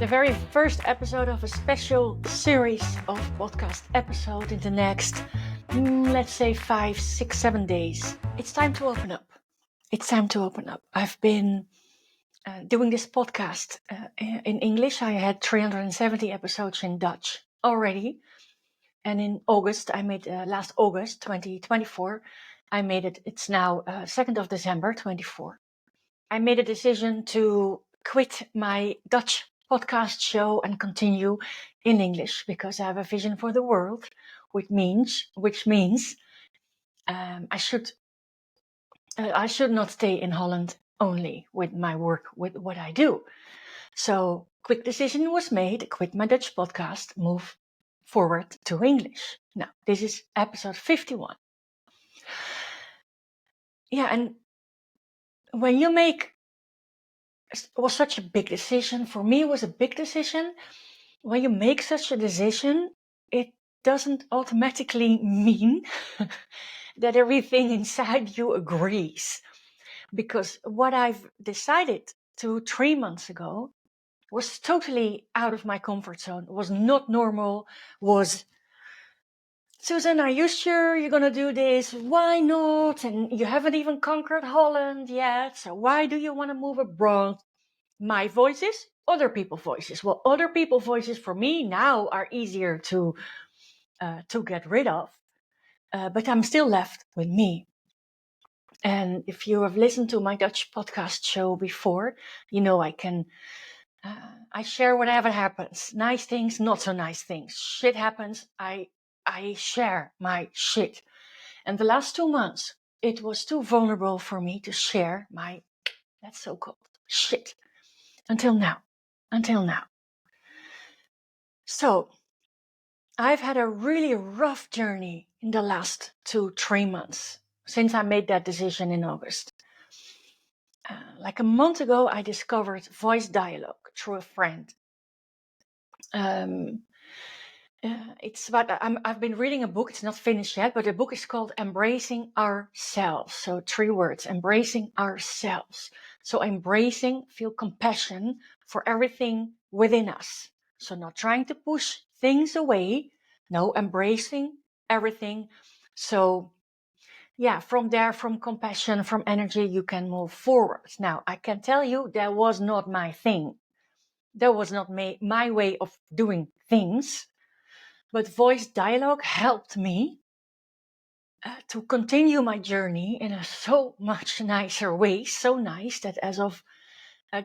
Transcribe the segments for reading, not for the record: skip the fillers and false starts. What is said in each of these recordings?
the very first episode of a special series of podcast episodes in the next, let's say 5, 6, 7 days. It's time to open up. It's time to open up. I've been doing this podcast in English. I had 370 episodes in Dutch already. And in August, I made, last August 2024, I made it. It's now 2nd of December 24. I made a decision to quit my Dutch podcast show and continue in English because I have a vision for the world, which means I should not stay in Holland only with my work, with what I do. So quick decision was made, quit my Dutch podcast, move forward to English. Now, this is episode 51. Yeah, and when you make, it was such a big decision. For me, it was a big decision. When you make such a decision, it doesn't automatically mean that everything inside you agrees. Because what I've decided to 3 months ago was totally out of my comfort zone, was not normal, was, Susan, are you sure you're going to do this? Why not? And you haven't even conquered Holland yet, so why do you want to move abroad? My voices, other people's voices. Well, other people's voices for me now are easier to get rid of, but I'm still left with me. And if you have listened to my Dutch podcast show before, you know I share whatever happens. Nice things, not so nice things. Shit happens, I share my shit. And the last 2 months, it was too vulnerable for me to share my, that's so-called shit. Until now. So, I've had a really rough journey in the last 2-3 months since I made that decision in August. Like a month ago, I discovered voice dialogue through a friend. It's about, I've been reading a book, it's not finished yet, but the book is called Embracing Ourselves. So 3 words, embracing ourselves. So embracing, feel compassion for everything within us. So not trying to push things away, no, embracing everything. So yeah, from there, from compassion, from energy, you can move forward. Now, I can tell you that was not my thing. That was not my way of doing things. But voice dialogue helped me to continue my journey in a so much nicer way. So nice that as of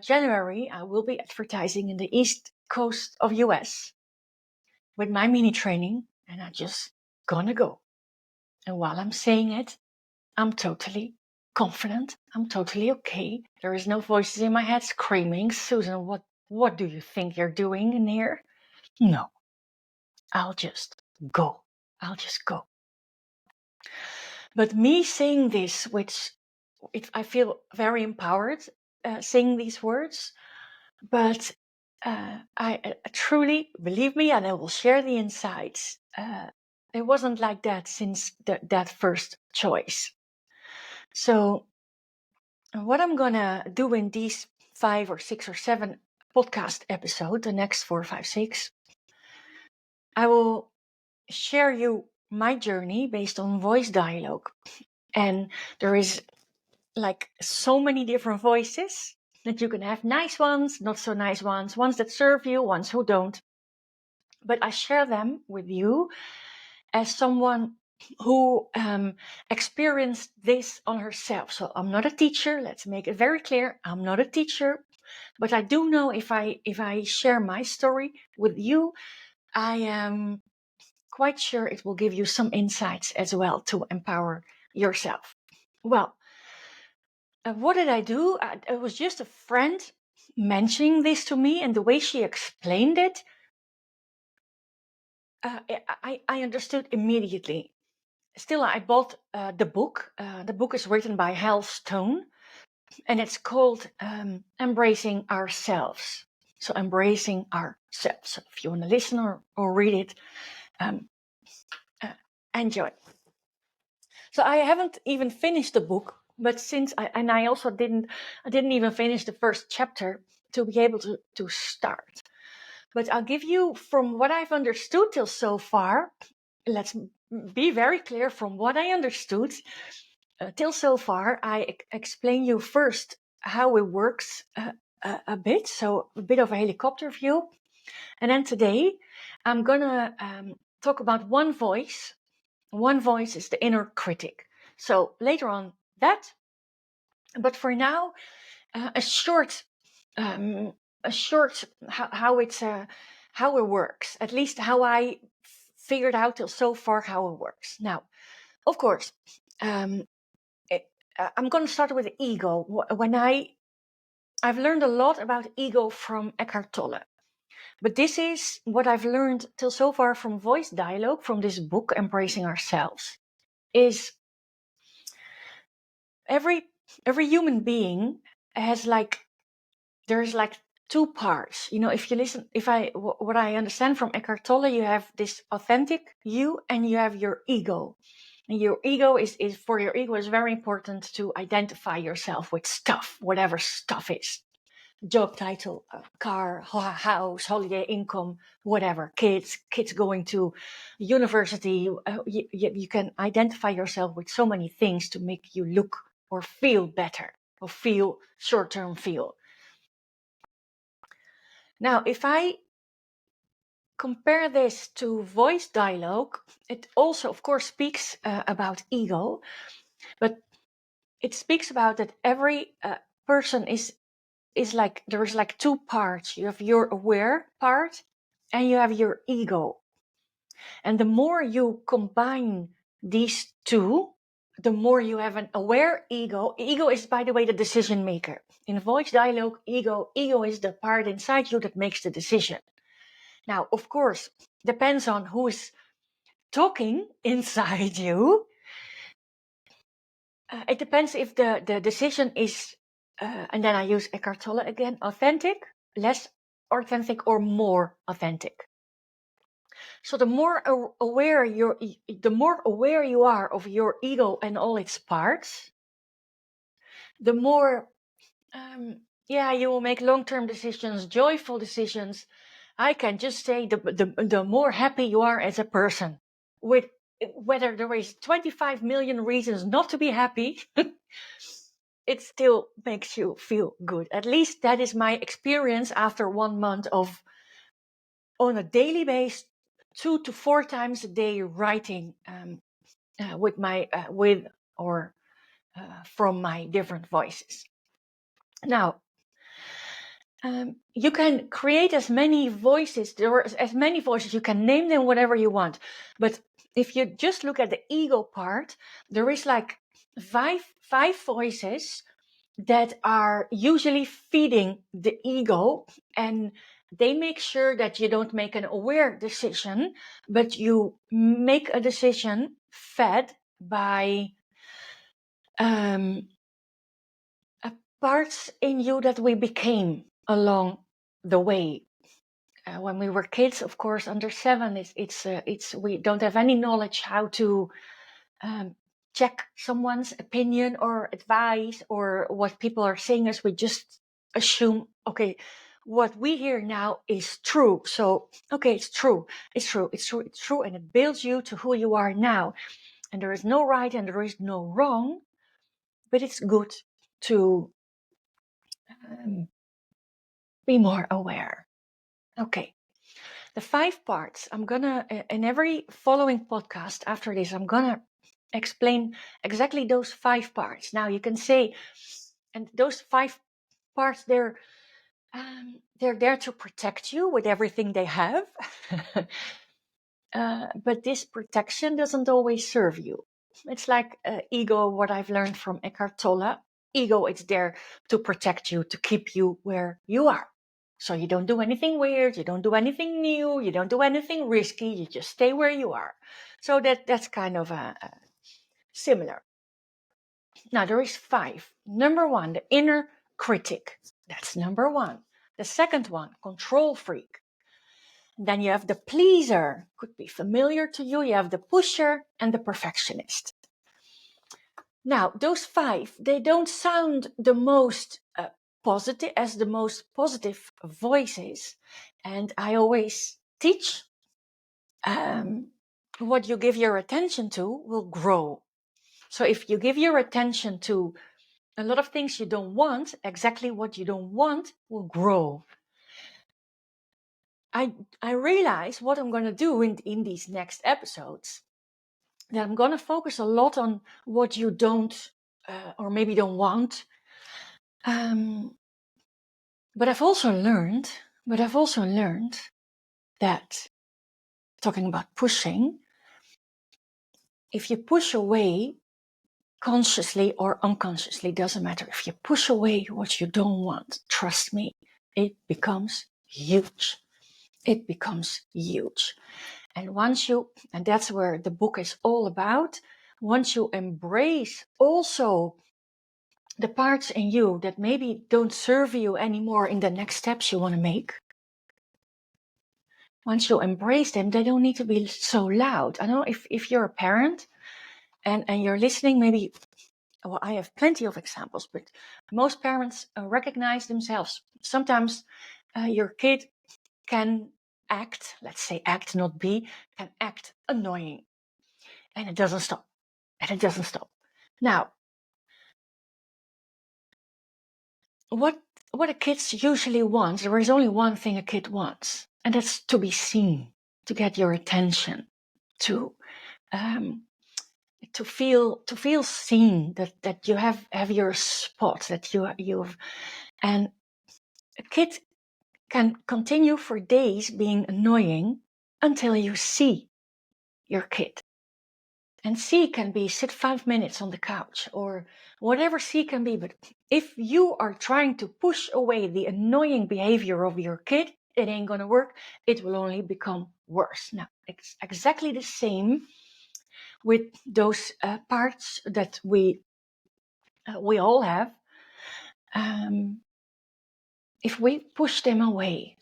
January, I will be advertising in the East Coast of US with my mini training, and I'm just gonna go. And while I'm saying it, I'm totally confident. I'm totally okay. There is no voices in my head screaming, Susan, what do you think you're doing in here? No, I'll just go. But me saying this, which I feel very empowered saying these words, but I truly, believe me, and I will share the insights. It wasn't like that since that first choice. So what I'm gonna do in these 5 or 6 or 7 podcast episodes, the next 4, 5, 6, I will share you my journey based on voice dialogue. And there is like so many different voices that you can have, nice ones, not so nice ones that serve you, ones who don't. But I share them with you as someone who experienced this on herself. So I'm not a teacher. Let's make it very clear. I'm not a teacher, but I do know if I share my story with you, I am quite sure it will give you some insights as well to empower yourself. Well, what did I do? It was just a friend mentioning this to me, and the way she explained it, I understood immediately. Still, I bought the book. The book is written by Hal Stone, and it's called Embracing Ourselves. So embracing ourselves. So if you want to listen or read it, enjoy. So I haven't even finished the book, but I also didn't even finish the first chapter to be able to start. But I'll give you, from what I've understood till so far, let's be very clear, from what I understood till so far, I explain you first how it works a bit, so a bit of a helicopter view. And then today, I'm gonna talk about one voice. One voice is the inner critic. So later on that, but for now, a short, how it works. At least how I figured out till so far how it works. Now, of course, I'm going to start with the ego. When I've learned a lot about ego from Eckhart Tolle. But this is what I've learned till so far from voice dialogue, from this book, Embracing Ourselves, is every human being has there's two parts. If you listen, what I understand from Eckhart Tolle, you have this authentic you and you have your ego. And your ego is for your ego is very important to identify yourself with stuff, whatever stuff is. Job title, car, house, holiday income, whatever, kids going to university. You can identify yourself with so many things to make you look or feel better, or feel short-term feel. Now, if I compare this to voice dialogue, it also, of course, speaks about ego, but it speaks about that every person is there's two parts. You have your aware part and you have your ego. And the more you combine these two, the more you have an aware ego. Ego is, by the way, the decision maker. In voice dialogue, ego is the part inside you that makes the decision. Now, of course, depends on who is talking inside you. It depends if the decision is, and then I use Eckhart Tolle again, authentic, less authentic, or more authentic. So the more aware you are of your ego and all its parts, the more, you will make long-term decisions, joyful decisions. I can just say the more happy you are as a person, with whether there is 25 million reasons not to be happy, it still makes you feel good. At least that is my experience after 1 month of, on a daily basis, 2 to 4 times a day writing from my different voices. Now, you can create as many voices. There are as many voices. You can name them whatever you want. But if you just look at the ego part, there is five voices that are usually feeding the ego, and they make sure that you don't make an aware decision, but you make a decision fed by parts in you that we became along the way. When we were kids, of course, under 7, we don't have any knowledge how to check someone's opinion or advice or what people are saying us. We just assume, okay, what we hear now is true. So, okay, it's true, and it builds you to who you are now. And there is no right and there is no wrong, but it's good to be more aware. Okay. The 5 parts, I'm gonna, in every following podcast after this, I'm gonna explain exactly those 5 parts. Now you can say, and those 5 parts, they're there to protect you with everything they have. But this protection doesn't always serve you. It's like ego, what I've learned from Eckhart Tolle. Ego, it's there to protect you, to keep you where you are. So you don't do anything weird, you don't do anything new, you don't do anything risky, you just stay where you are. So that's kind of similar. Now there is 5. Number 1, the inner critic. That's number 1. The second one, control freak. Then you have the pleaser, could be familiar to you. You have the pusher and the perfectionist. Now, those 5, they don't sound the most positive, as the most positive voices. And I always teach what you give your attention to will grow. So if you give your attention to a lot of things you don't want, exactly what you don't want will grow. I realize what I'm going to do in these next episodes, that I'm going to focus a lot on what you don't or maybe don't want. But I've also learned that, talking about pushing, if you push away consciously or unconsciously, doesn't matter. If you push away what you don't want, trust me, it becomes huge. It becomes huge. And and that's where the book is all about, once you embrace also the parts in you that maybe don't serve you anymore in the next steps you want to make, once you embrace them, they don't need to be so loud. I know if you're a parent and you're listening, maybe, well, I have plenty of examples, but most parents recognize themselves. Sometimes your kid can act, let's say act, not be, can act annoying. And it doesn't stop. Now, what a kids usually want, there is only one thing a kid wants, and that's to be seen, to get your attention, to feel seen, that you have your spot, that you've, and a kid can continue for days being annoying until you see your kid. And C can be sit 5 minutes on the couch or whatever C can be. But if you are trying to push away the annoying behavior of your kid, it ain't going to work. It will only become worse. Now, it's exactly the same with those parts that we all have. If we push them away,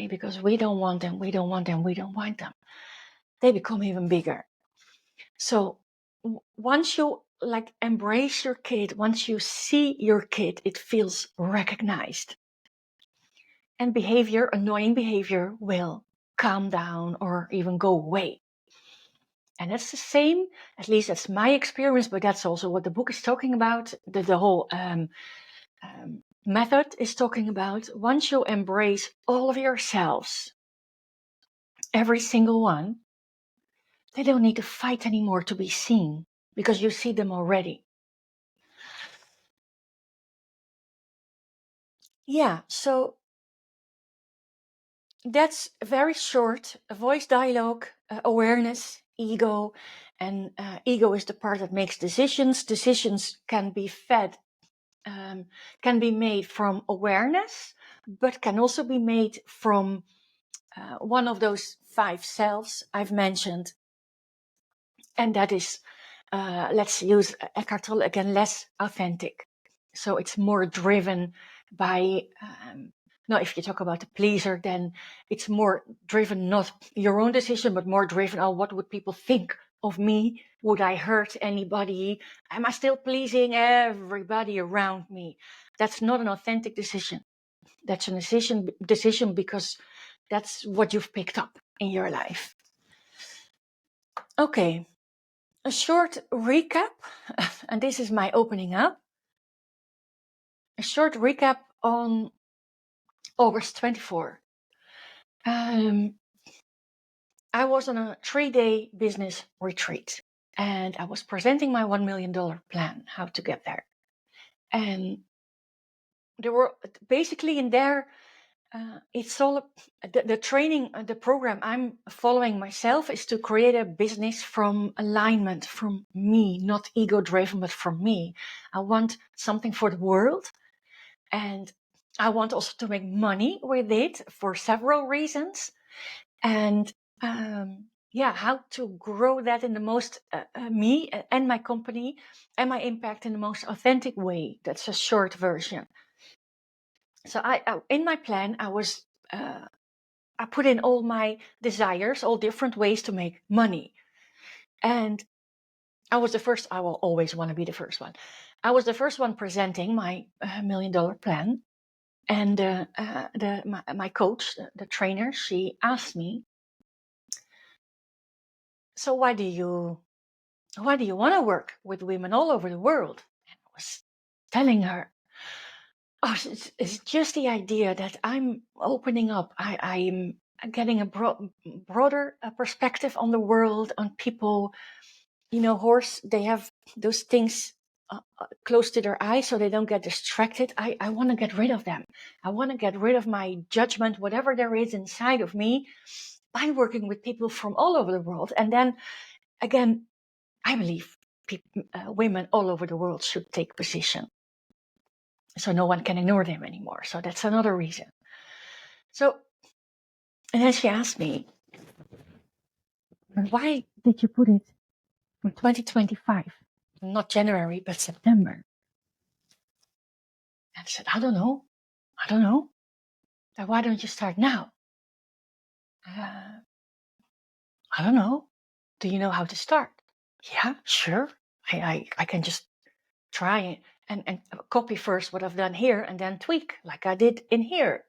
because we don't want them, they become even bigger. So once you embrace your kid, once you see your kid, it feels recognized. And annoying behavior will calm down or even go away. And that's the same, at least that's my experience, but that's also what the book is talking about. The whole method is talking about. Once you embrace all of yourselves, every single one, they don't need to fight anymore to be seen, because you see them already. Yeah, so that's very short. Voice dialogue, awareness, ego. And ego is the part that makes decisions. Decisions can be can be made from awareness, but can also be made from one of those 5 selves I've mentioned. And that is, let's use Eckhart Tolle again, less authentic. So it's more driven by, now if you talk about a pleaser, then it's more driven, not your own decision, but more driven, oh, what would people think of me? Would I hurt anybody? Am I still pleasing everybody around me? That's not an authentic decision. That's a decision because that's what you've picked up in your life. Okay. A short recap, and this is my opening up. A short recap on August 24. I was on a 3-day business retreat, and I was presenting my $1 million plan, how to get there. And there were basically in there, it's all the training, the program I'm following myself is to create a business from alignment, from me, not ego driven, but from me. I want something for the world, and I want also to make money with it for several reasons. And how to grow that in the most me and my company and my impact in the most authentic way. That's a short version. So I in my plan, I put in all my desires, all different ways to make money. And I was the first. I will always want to be the first one. I was the first one presenting my $1 million plan, and my coach, the trainer, she asked me, "So why do you want to work with women all over the world?" And I was telling her, "Oh, it's just the idea that I'm opening up. I'm getting a broader perspective on the world, on people. They have those things close to their eyes so they don't get distracted. I want to get rid of them. I want to get rid of my judgment, whatever there is inside of me, by working with people from all over the world. And then again, I believe women all over the world should take position, so no one can ignore them anymore. So that's another reason." So, and then she asked me, "Why did you put it in 2025? Not January, but September?" And I said, I don't know. Then why don't you start now?" I don't know. "Do you know how to start?" "Yeah, sure. I can just try and copy first what I've done here and then tweak like I did in here.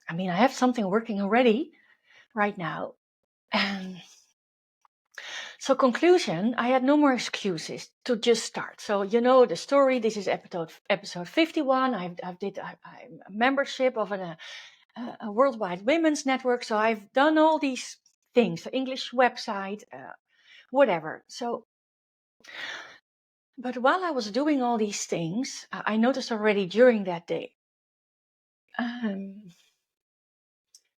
I mean, I have something working already right now." And so, conclusion, I had no more excuses to just start. So, the story. This is episode 51. I'm a membership of a worldwide women's network. So I've done all these things, the English website, whatever. So, but while I was doing all these things, I noticed already during that day,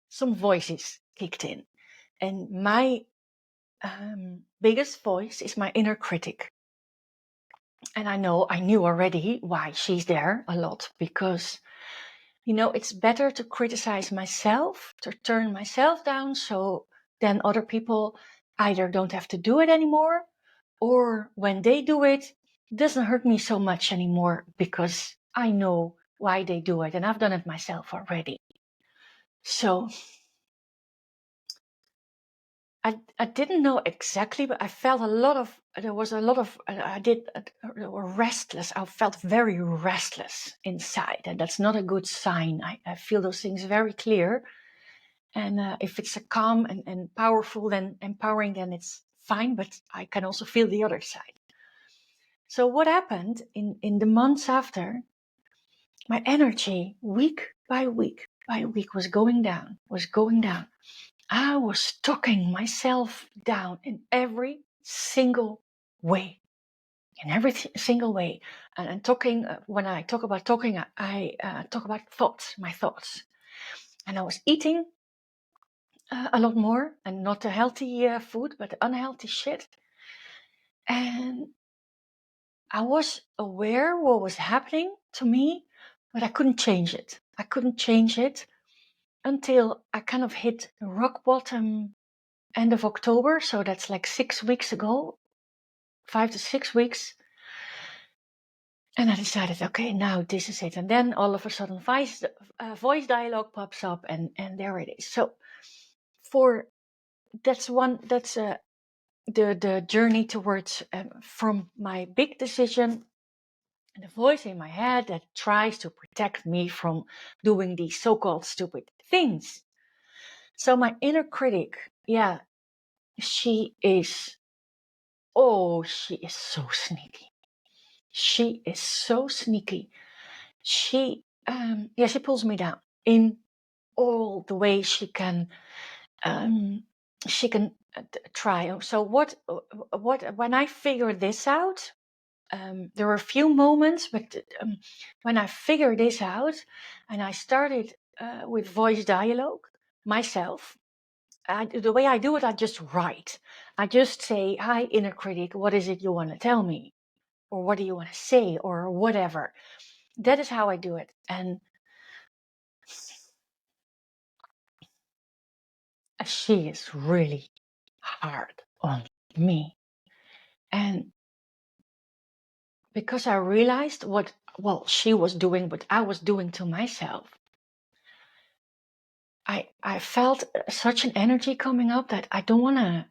some voices kicked in. And my biggest voice is my inner critic. And I knew already why she's there a lot, because, it's better to criticize myself, to turn myself down, so then other people either don't have to do it anymore, or when they do it, it doesn't hurt me so much anymore because I know why they do it and I've done it myself already. So I didn't know exactly, but I felt there was a lot of, restless. I felt very restless inside, and that's not a good sign. I feel those things very clear. And if it's a calm and powerful, then empowering, then it's fine, but I can also feel the other side. So what happened in the months after, my energy week by week was going down. I was talking myself down in every single way. And talking, when I talk about talking, I talk about my thoughts. And I was eating a lot more, and not the healthy food, but the unhealthy shit. And I was aware what was happening to me, but I couldn't change it. Until I kind of hit rock bottom end of October. So that's like 6 weeks ago, 5 to 6 weeks. And I decided, okay, now this is it. And then all of a sudden, voice dialogue pops up, and there it is. So that's the journey towards, from my big decision, and the voice in my head that tries to protect me from doing these so-called stupid things. So my inner critic, she is so sneaky. She is so sneaky. She pulls me down in all the ways she can. She can try. So when I figured this out, there were a few moments, but when I figured this out, and I started with voice dialogue myself. The way I do it, I just write. I just say, "Hi, inner critic, what is it you want to tell me? Or what do you want to say? Or whatever." That is how I do it. And she is really hard on me. And because I realized what she was doing, what I was doing to myself, I felt such an energy coming up that I don't want to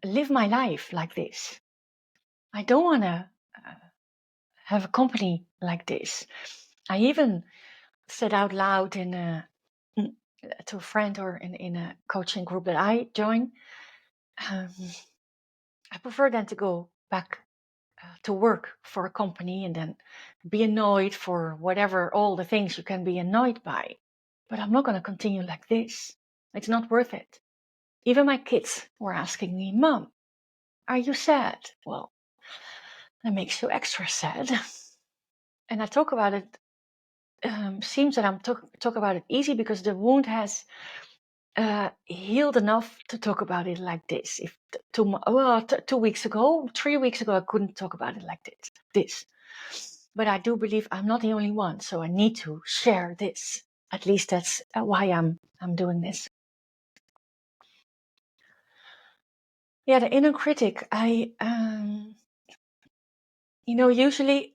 live my life like this. I don't want to have a company like this. I even said out loud to a friend or in a coaching group that I join, I prefer then to go back to work for a company and then be annoyed for whatever, all the things you can be annoyed by. But I'm not going to continue like this. It's not worth it. Even my kids were asking me, Mom, are you sad? Well, that makes you extra sad. And I talk about it, seems that I'm talk about it easy because the wound has healed enough to talk about it like this. If 2 weeks ago, 3 weeks ago, I couldn't talk about it like this. But I do believe I'm not the only one, so I need to share this. At least that's why I'm doing this. Yeah, the inner critic. Usually,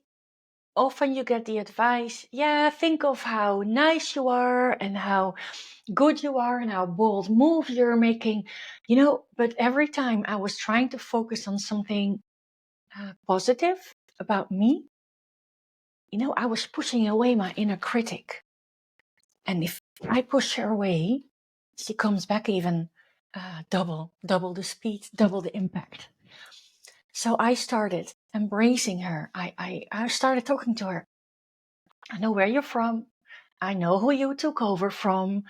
often you get the advice, yeah, think of how nice you are and how good you are and how bold moves you're making, but every time I was trying to focus on something positive about me, I was pushing away my inner critic. And if I push her away, she comes back even double the speed, double the impact. So I started embracing her. I started talking to her. I know where you're from. I know who you took over from.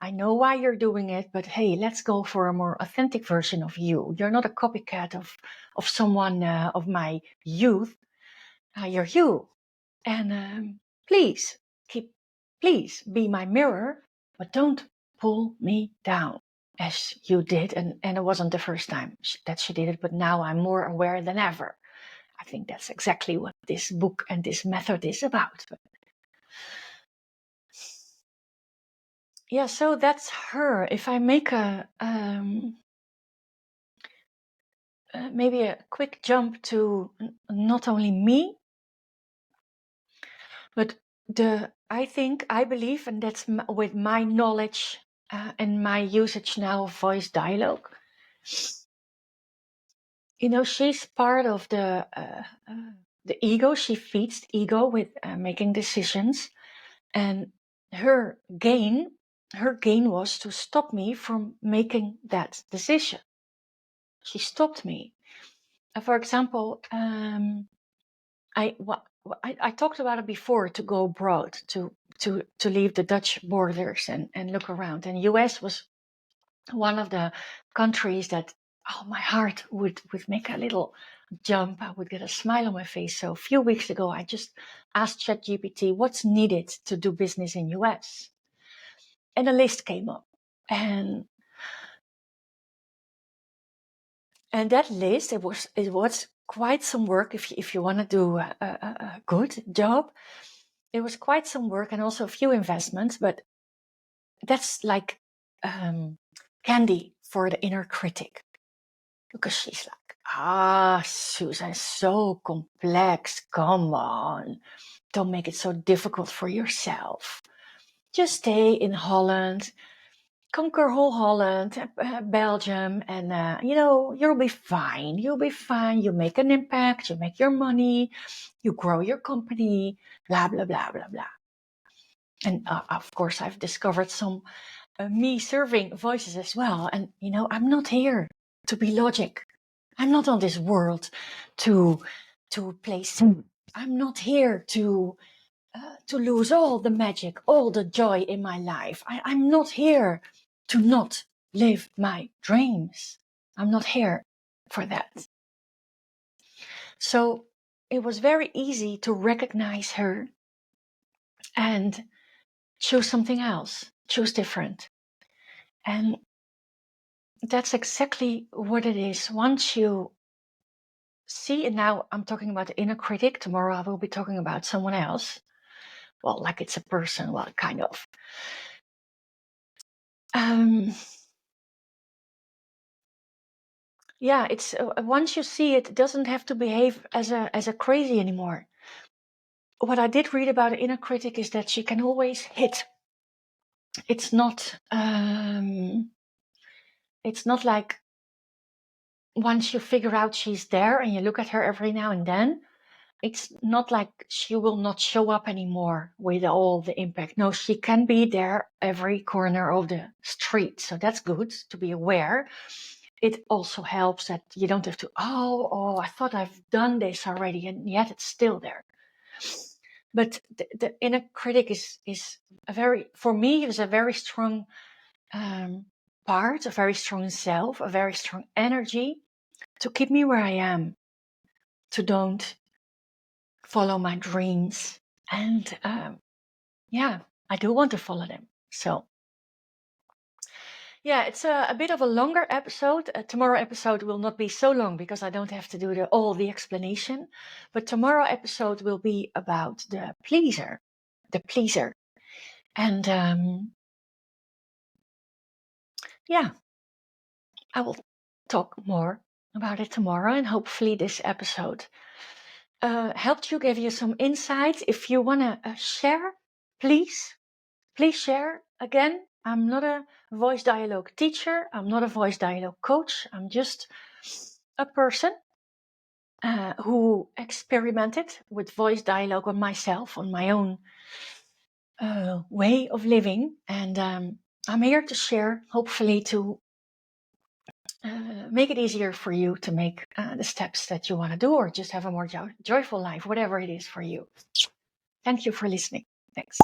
I know why you're doing it, but hey, let's go for a more authentic version of you. You're not a copycat of someone of my youth. You're you. And please be my mirror, but don't pull me down as you did. And it wasn't the first time that she did it, but now I'm more aware than ever. I think that's exactly what this book and this method is about. Yeah, so that's her. If I make maybe a quick jump to not only me, but I believe, and that's with my knowledge and my usage now of voice dialogue. She's part of the ego. She feeds the ego with making decisions, and her gain was to stop me from making that decision. She stopped me. For example, I talked about it before, to go abroad, to leave the Dutch borders and look around. And US was one of the countries that, my heart would make a little jump. I would get a smile on my face. So a few weeks ago, I just asked ChatGPT what's needed to do business in US. And a list came up. And that list, it was quite some work if you want to do a good job. It was quite some work and also a few investments, but that's like candy for the inner critic, because she's like, Susan, so complex. Come on, don't make it so difficult for yourself. Just stay in Holland, conquer whole Holland, Belgium, and you'll be fine. You'll be fine. You make an impact. You make your money. You grow your company. Blah blah blah blah blah. And of course, I've discovered some me serving voices as well. And I'm not here to be logic. I'm not on this world to play sim. I'm not here to lose all the magic, all the joy in my life. I'm not here to not live my dreams. I'm not here for that. So it was very easy to recognize her and choose something else, choose different. And that's exactly what it is. Once you see, and now I'm talking about the inner critic, tomorrow I will be talking about someone else. Well, like it's a person, well, kind of. Yeah, it's once you see it, it doesn't have to behave as a crazy anymore. What I did read about the inner critic is that she can always hit. It's not like once you figure out she's there and you look at her every now and then, it's not like she will not show up anymore with all the impact. No, she can be there every corner of the street. So that's good to be aware. It also helps that you don't have to, I thought I've done this already, and yet it's still there. But the inner critic is a very, for me, is a very strong part, a very strong self, a very strong energy to keep me where I am, to don't follow my dreams. And I do want to follow them. So yeah, it's a bit of a longer episode. Tomorrow episode will not be so long because I don't have to do all the explanation. But tomorrow episode will be about the pleaser. And I will talk more about it tomorrow, and hopefully this episode helped you, gave you some insights. If you want to share, please share. Again, I'm not a voice dialogue teacher. I'm not a voice dialogue coach. I'm just a person who experimented with voice dialogue on myself, on my own way of living. And I'm here to share, hopefully to make it easier for you to make the steps that you want to do, or just have a more joyful life, whatever it is for you. Thank you for listening. Thanks.